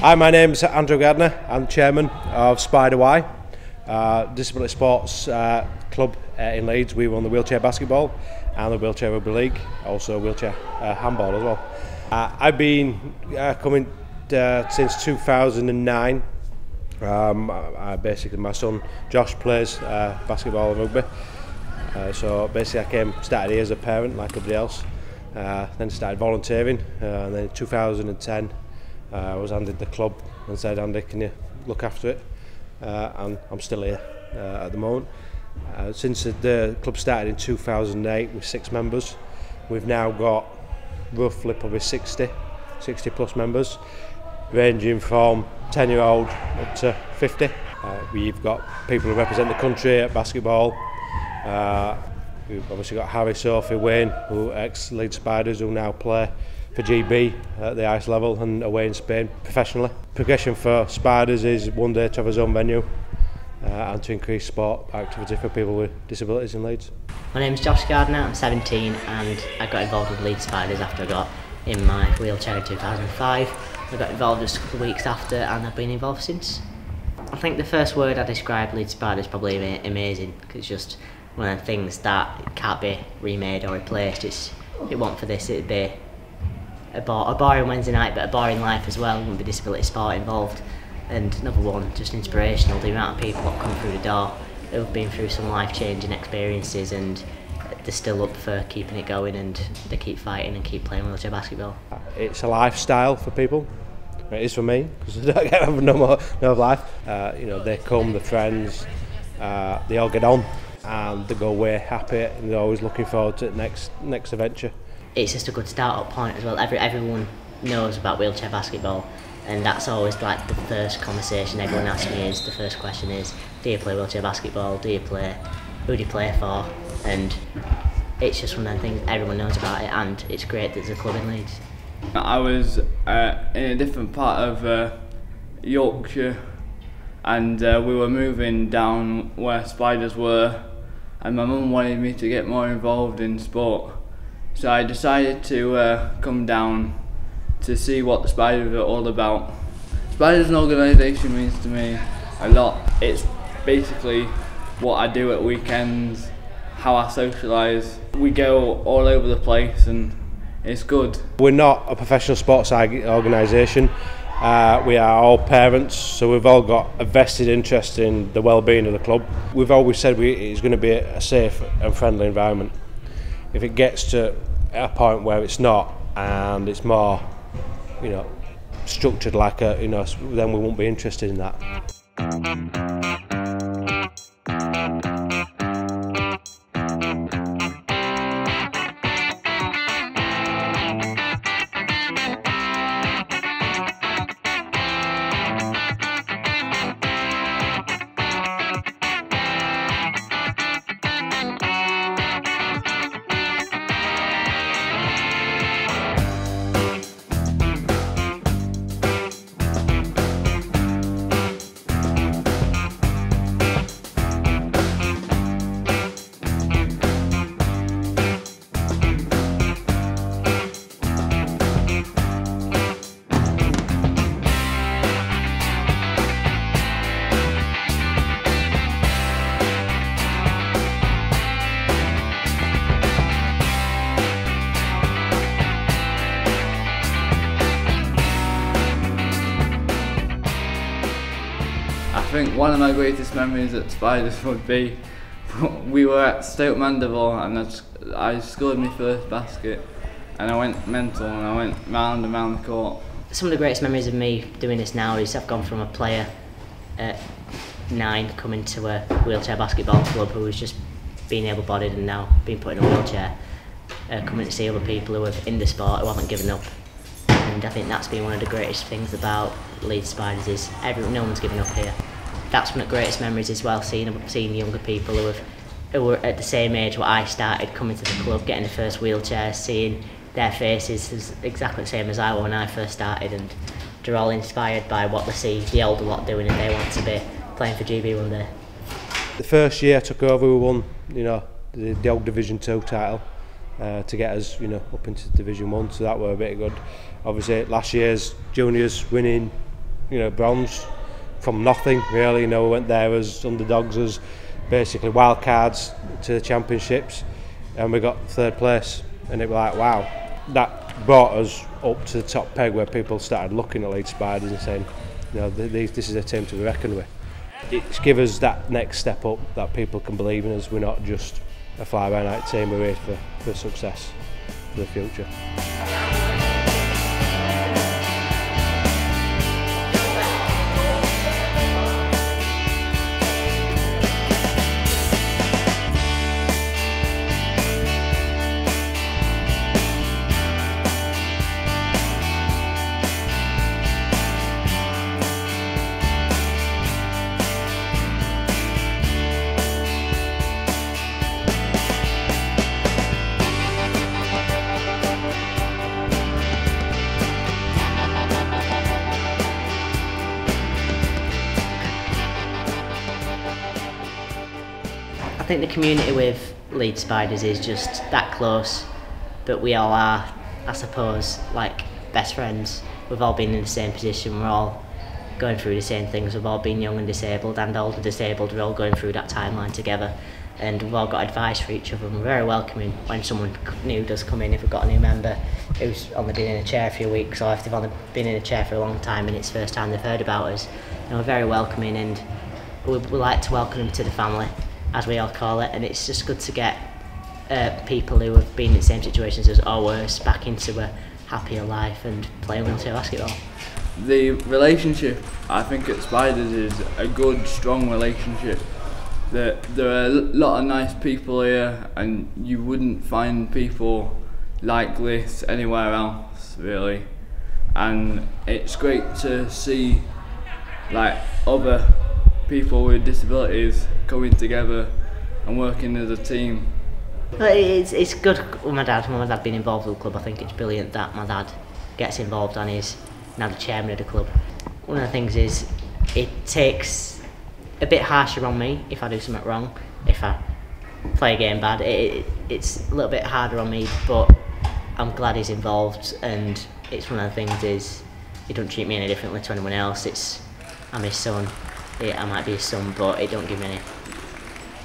Hi, my name's Andrew Gardner. I'm chairman of Spider Y, disability sports club in Leeds. We run the wheelchair basketball and the wheelchair rugby league, also wheelchair handball as well. I've been coming since 2009. Basically, my son Josh plays basketball and rugby. So basically, I started here as a parent, like everybody else. Then started volunteering, and then in 2010. I was handed the club and said, Andy, can you look after it? And I'm still here at the moment. Since the club started in 2008 with 6 members, we've now got roughly probably 60 plus members, ranging from 10-year-old up to 50. We've got people who represent the country at basketball. We've obviously got Harry, Sophie, Wayne, who are ex-Leeds Spiders, who now play for GB at the ice level and away in Spain professionally. Progression for Spiders is one day to have his own venue and to increase sport activity for people with disabilities in Leeds. My name's Josh Gardner, I'm 17 and I got involved with Leeds Spiders after I got in my wheelchair in 2005. I got involved just a couple of weeks after and I've been involved since. I think the first word I describe Leeds Spiders is probably amazing, because it's just one of the things that can't be remade or replaced. It won't for this, it'd be a boring Wednesday night, but a boring life as well. There wouldn't be disability sport involved. And number one, just inspirational, the amount of people that come through the door who have been through some life-changing experiences and they're still up for keeping it going and they keep fighting and keep playing wheelchair basketball. It's a lifestyle for people. It is for me, because I don't have no life. They come, they're friends, they all get on and they go away happy and they're always looking forward to the next adventure. It's just a good start-up point as well. Everyone knows about wheelchair basketball, and that's always like the first conversation everyone asks me is, the first question is, do you play wheelchair basketball, who do you play for? And it's just one of the things everyone knows about it, and it's great that there's a club in Leeds. I was in a different part of Yorkshire, and we were moving down where Spiders were, and my mum wanted me to get more involved in sport. So I decided to come down to see what the Spiders are all about. Spiders as an organisation means to me a lot. It's basically what I do at weekends, how I socialise. We go all over the place and it's good. We're not a professional sports organisation. We are all parents, so we've all got a vested interest in the well-being of the club. We've always said it's going to be a safe and friendly environment. If it gets to a point where it's not and it's more, structured like then we won't be interested in that. I think one of my greatest memories at Spiders would be we were at Stoke Mandeville and I scored my first basket and I went mental and I went round and round the court. Some of the greatest memories of me doing this now is I've gone from a player at 9 coming to a wheelchair basketball club who was just being able-bodied and now being put in a wheelchair, coming to see other people who are in the sport who haven't given up. And I think that's been one of the greatest things about Leeds Spiders is no one's given up here. That's one of the greatest memories as well, seeing younger people who were at the same age where I started, coming to the club, getting the first wheelchair, seeing their faces is exactly the same as I were when I first started, and they're all inspired by what they see the older lot doing and they want to be playing for GB one day. The first year I took over, we won the old Division 2 title to get us up into Division 1, so that were a bit good. Obviously last year's juniors winning bronze from nothing really. We went there as underdogs, as basically wild cards to the championships, and we got 3rd place, and it was like, wow, that brought us up to the top peg where people started looking at Leeds Spiders and saying, this is a team to be reckoned with. It's given us that next step up, that people can believe in us. We're not just a fly-by-night team, we're here for success for the future. I think the community with Leeds Spiders is just that close, but we all are, I suppose, like best friends. We've all been in the same position, we're all going through the same things, we've all been young and disabled and older disabled, we're all going through that timeline together, and we've all got advice for each other, and we're very welcoming when someone new does come in. If we've got a new member who's only been in a chair a few weeks, or if they've only been in a chair for a long time and it's the first time they've heard about us, we're very welcoming, and we like to welcome them to the family, as we all call it, and it's just good to get people who have been in the same situations as or worse back into a happier life and playing wheelchair basketball. The relationship, I think, at Spiders is a good, strong relationship. There are a lot of nice people here, and you wouldn't find people like this anywhere else, really. And it's great to see like other people with disabilities coming together and working as a team. But it's good with my dad being involved with the club. I think it's brilliant that my dad gets involved and is now the chairman of the club. One of the things is it takes a bit harsher on me if I do something wrong. If I play a game bad, it's a little bit harder on me, but I'm glad he's involved, and it's one of the things is he don't treat me any differently to anyone else. I'm his son. I might be his son, but it don't give me any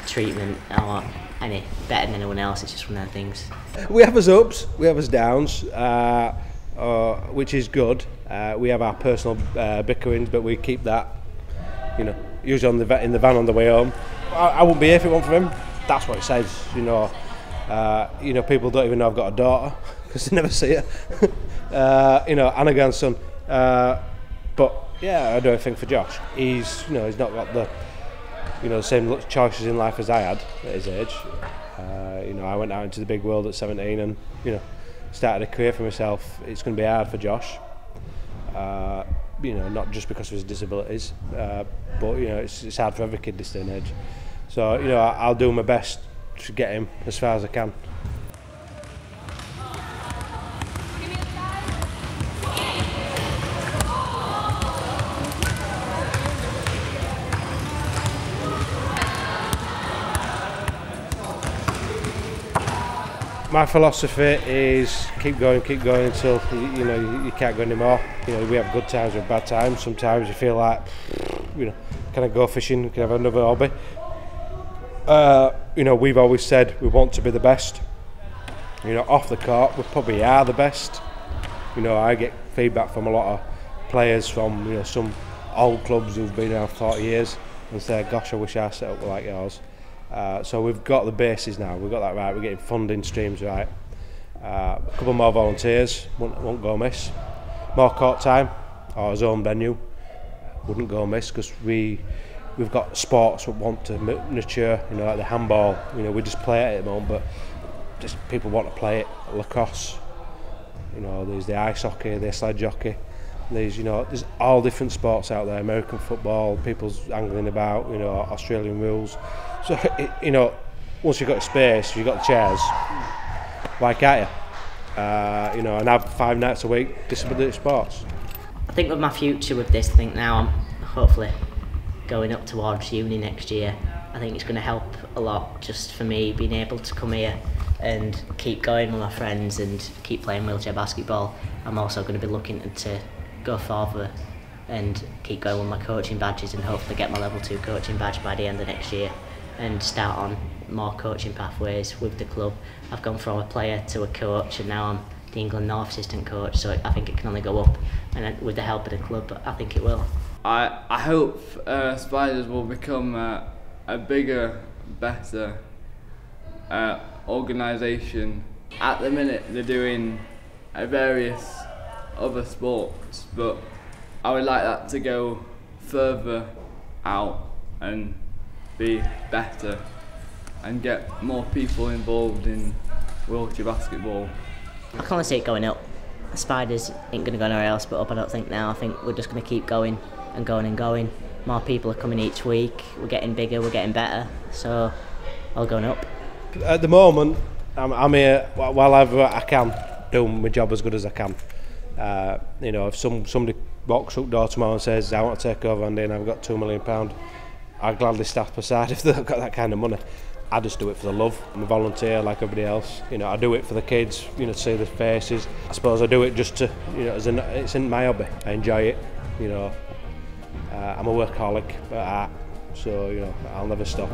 treatment or any better than anyone else. It's just one of the things. We have us ups, we have us downs, which is good. We have our personal bickerings, but we keep that, usually in the van on the way home. I wouldn't be here if it weren't for him. That's what it says, people don't even know I've got a daughter because they never see her. And a grandson. But yeah, I do think for Josh. He's not got the same choices in life as I had at his age. I went out into the big world at 17 and started a career for myself. It's going to be hard for Josh. Not just because of his disabilities, but it's hard for every kid this day and age. So I'll do my best to get him as far as I can. My philosophy is keep going until you can't go anymore. We have good times, we have bad times. Sometimes you feel like, can I go fishing? Can I have another hobby? We've always said we want to be the best. Off the court, we probably are the best. I get feedback from a lot of players from some old clubs who've been around 40 years and say, "Gosh, I wish our setup were like yours." So we've got the bases now, we've got that right, we're getting funding streams right. A couple more volunteers, won't go amiss. More court time, or a zone venue, wouldn't go amiss, because we've got sports that want to mature, like the handball, we just play it at the moment, but just people want to play it. Lacrosse, there's the ice hockey, the sledge hockey, there's all different sports out there, American football, people's angling about, Australian rules. So, once you've got space, you've got the chairs, why can't you? And have 5 nights a week disability sports. I think with my future with this, I think now I'm hopefully going up towards uni next year. I think it's going to help a lot just for me being able to come here and keep going with my friends and keep playing wheelchair basketball. I'm also going to be looking to go further and keep going with my coaching badges and hopefully get my level 2 coaching badge by the end of next year and start on more coaching pathways with the club. I've gone from a player to a coach, and now I'm the England North assistant coach, so I think it can only go up, and with the help of the club I think it will. I hope Spiders will become a bigger, better organisation. At the minute they're doing various other sports, but I would like that to go further out and be better and get more people involved in wheelchair basketball. I can only see it going up. Spiders ain't going to go anywhere else but up, I don't think now. I think we're just going to keep going and going and going. More people are coming each week, we're getting bigger, we're getting better, so all going up. At the moment, I'm here while I can do my job as good as I can. You know, if somebody walks up door tomorrow and says, I want to take over Andy and I've got £2 million, I'll gladly step aside if they've got that kind of money. I just do it for the love. I'm a volunteer like everybody else. You know, I do it for the kids, you know, to see their faces. I suppose I do it just to, you know, it's in my hobby. I enjoy it, you know. I'm a workaholic at heart, so, you know, I'll never stop.